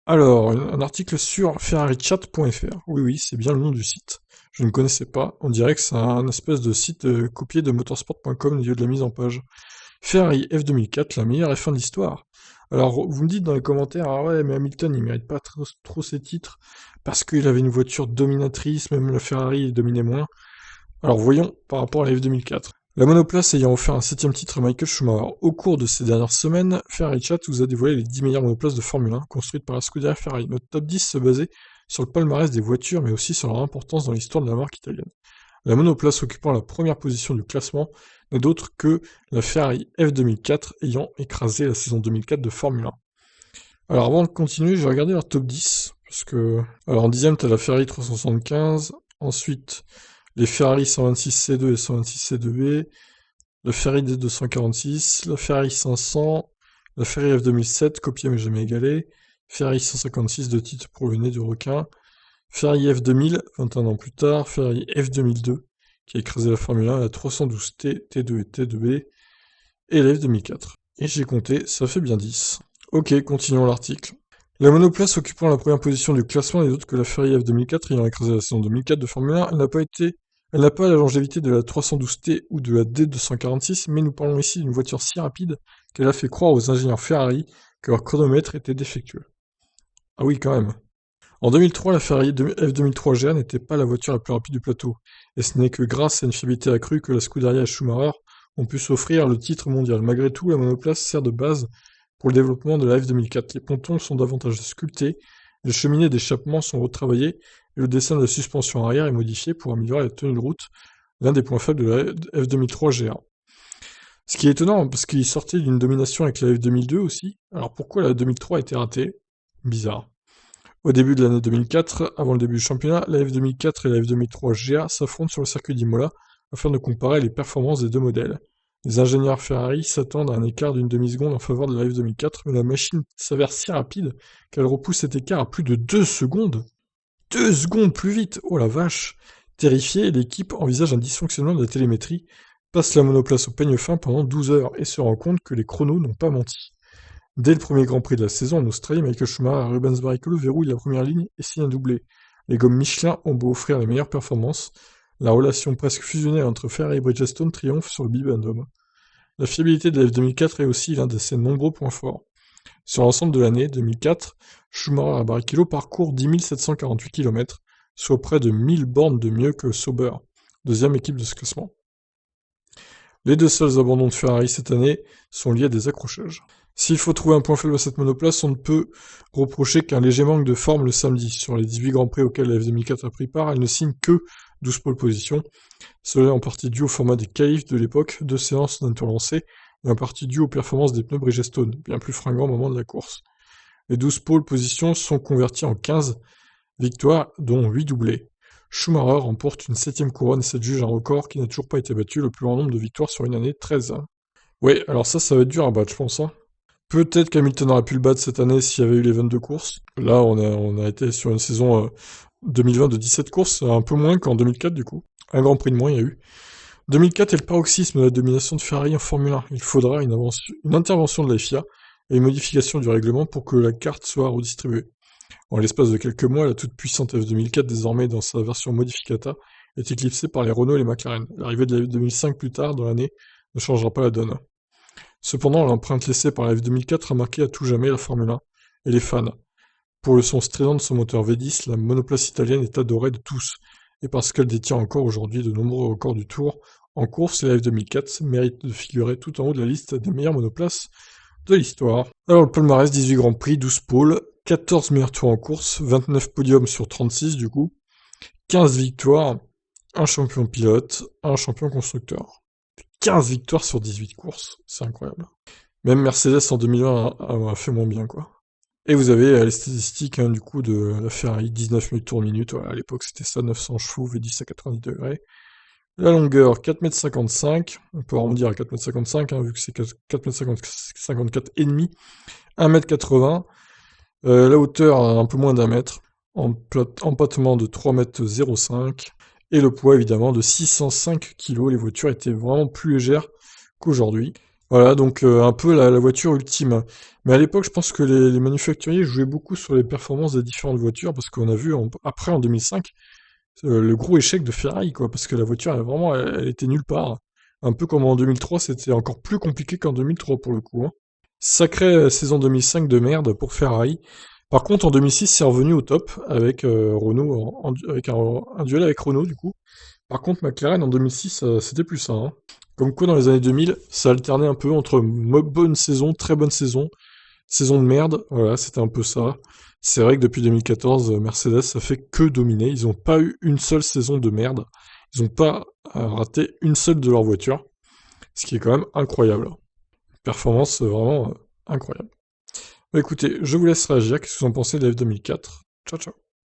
Alors, un article sur ferrarichat.fr. Oui, oui, c'est bien le nom du site. Je ne connaissais pas. On dirait que c'est un espèce de site copié de motorsport.com au niveau de la mise en page. Ferrari F2004, la meilleure F1 de l'histoire. Alors, vous me dites dans les commentaires, ah ouais, mais Hamilton, il mérite pas trop ses titres parce qu'il avait une voiture dominatrice, même la Ferrari il dominait moins. Alors voyons par rapport à la F2004. La monoplace ayant offert un 7ème titre à Michael Schumacher au cours de ces dernières semaines, Ferrari Chat vous a dévoilé les 10 meilleures monoplaces de Formule 1 construites par la Scuderia Ferrari. Notre top 10 se basait sur le palmarès des voitures mais aussi sur leur importance dans l'histoire de la marque italienne. La monoplace occupant la première position du classement n'est d'autre que la Ferrari F2004 ayant écrasé la saison 2004 de Formule 1. Alors avant de continuer, j'ai regardé leur top 10, parce que... Alors en 10ème, t'as la Ferrari 375, ensuite les Ferrari 126 C2 et 126 C2B, la Ferrari D246, la Ferrari 500, la Ferrari F2007, copiée mais jamais égalée, Ferrari 156 de titre pour le nez du requin, Ferrari F2000, 21 ans plus tard, Ferrari F2002, qui a écrasé la Formule 1, la 312T, T2 et T2B, et la F2004. Et j'ai compté, ça fait bien 10. Ok, continuons l'article. La monoplace occupant la première position du classement n'est autre que la Ferrari F2004 ayant écrasé la saison 2004 de Formule 1. Elle n'a pas la longévité de la 312T ou de la D246, mais nous parlons ici d'une voiture si rapide qu'elle a fait croire aux ingénieurs Ferrari que leur chronomètre était défectueux. Ah oui, quand même. En 2003, la Ferrari F2003 GA n'était pas la voiture la plus rapide du plateau, et ce n'est que grâce à une fiabilité accrue que la Scuderia et Schumacher ont pu s'offrir le titre mondial. Malgré tout, la monoplace sert de base pour le développement de la F2004. Les pontons sont davantage sculptés, les cheminées d'échappement sont retravaillées, et le dessin de la suspension arrière est modifié pour améliorer la tenue de route, l'un des points faibles de la F2003 GA. Ce qui est étonnant, parce qu'il sortait d'une domination avec la F2002 aussi. Alors pourquoi la 2003 a été ratée? Bizarre. Au début de l'année 2004, avant le début du championnat, la F2004 et la F2003 GA s'affrontent sur le circuit d'Imola afin de comparer les performances des deux modèles. Les ingénieurs Ferrari s'attendent à un écart d'une demi-seconde en faveur de la F2004, mais la machine s'avère si rapide qu'elle repousse cet écart à plus de 2 secondes. 2 secondes plus vite! Oh la vache! Terrifiée, l'équipe envisage un dysfonctionnement de la télémétrie, passe la monoplace au peigne fin pendant 12 heures et se rend compte que les chronos n'ont pas menti. Dès le premier Grand Prix de la saison en Australie, Michael Schumacher et Rubens Barrichello verrouillent la première ligne et signent un doublé. Les gommes Michelin ont beau offrir les meilleures performances, la relation presque fusionnelle entre Ferrari et Bridgestone triomphe sur le bibendum. La fiabilité de la F2004 est aussi l'un de ses nombreux points forts. Sur l'ensemble de l'année 2004, Schumacher et Barrichello parcourent 10 748 km, soit près de 1000 bornes de mieux que Sauber, deuxième équipe de ce classement. Les deux seuls abandons de Ferrari cette année sont liés à des accrochages. S'il faut trouver un point faible à cette monoplace, on ne peut reprocher qu'un léger manque de forme le samedi. Sur les 18 Grands Prix auxquels la F2004 a pris part, elle ne signe que 12 pole positions. Cela est en partie dû au format des qualifs de l'époque, 2 séances d'un tour lancé, et en partie dû aux performances des pneus Bridgestone, bien plus fringants au moment de la course. Les 12 pole positions sont converties en 15 victoires, dont 8 doublés. Schumacher remporte une 7ème couronne et s'adjuge un record qui n'a toujours pas été battu, le plus grand nombre de victoires sur une année, 13. Ouais, alors ça va être dur à battre, je pense. Hein. Peut-être qu'Hamilton aurait pu le battre cette année s'il y avait eu les 22 courses. Là, on a été sur une saison 2020 de 17 courses, un peu moins qu'en 2004 du coup. Un Grand Prix de moins, il y a eu. 2004 est le paroxysme de la domination de Ferrari en Formule 1. Il faudra une intervention de la FIA et une modification du règlement pour que la carte soit redistribuée. En l'espace de quelques mois, la toute-puissante F2004, désormais dans sa version modificata, est éclipsée par les Renault et les McLaren. L'arrivée de la F2005 plus tard dans l'année ne changera pas la donne. Cependant, l'empreinte laissée par la F2004 a marqué à tout jamais la Formule 1 et les fans. Pour le son strident de son moteur V10, la monoplace italienne est adorée de tous, et parce qu'elle détient encore aujourd'hui de nombreux records du Tour en course, la F2004 mérite de figurer tout en haut de la liste des meilleures monoplaces de l'histoire. Alors le palmarès, 18 Grands Prix, 12 pôles, 14 meilleurs tours en course, 29 podiums sur 36 du coup, 15 victoires, un champion pilote, un champion constructeur. 15 victoires sur 18 courses, c'est incroyable. Même Mercedes en 2020 a fait moins bien, quoi. Et vous avez les statistiques du coup de la Ferrari, 19 000 tours minute, voilà, à l'époque c'était ça, 900 chevaux, V10 à 90 degrés. La longueur, 4,55 m, on peut arrondir à 4,55 m, vu que c'est 4,54 m et demi, 1,80 m, la hauteur un peu moins d'un mètre, empattement de 3,05 m, et le poids évidemment de 605 kg, les voitures étaient vraiment plus légères qu'aujourd'hui. Voilà, donc un peu la voiture ultime. Mais à l'époque, je pense que les manufacturiers jouaient beaucoup sur les performances des différentes voitures, parce qu'on a vu après, en 2005, le gros échec de Ferrari, quoi, parce que la voiture, elle était nulle part. Un peu comme en 2003, c'était encore plus compliqué qu'en 2003 pour le coup, hein. Sacrée saison 2005 de merde pour Ferrari. Par contre, en 2006, c'est revenu au top avec Renault, avec un duel avec Renault, du coup. Par contre, McLaren en 2006, c'était plus ça, hein. Comme quoi, dans les années 2000, ça alternait un peu entre bonne saison, très bonne saison, saison de merde. Voilà, c'était un peu ça. C'est vrai que depuis 2014, Mercedes, ça fait que dominer. Ils n'ont pas eu une seule saison de merde. Ils n'ont pas raté une seule de leurs voitures, ce qui est quand même incroyable. Performance vraiment incroyable. Bah, écoutez, je vous laisse réagir. Qu'est-ce que vous en pensez de la F2004? Ciao, ciao.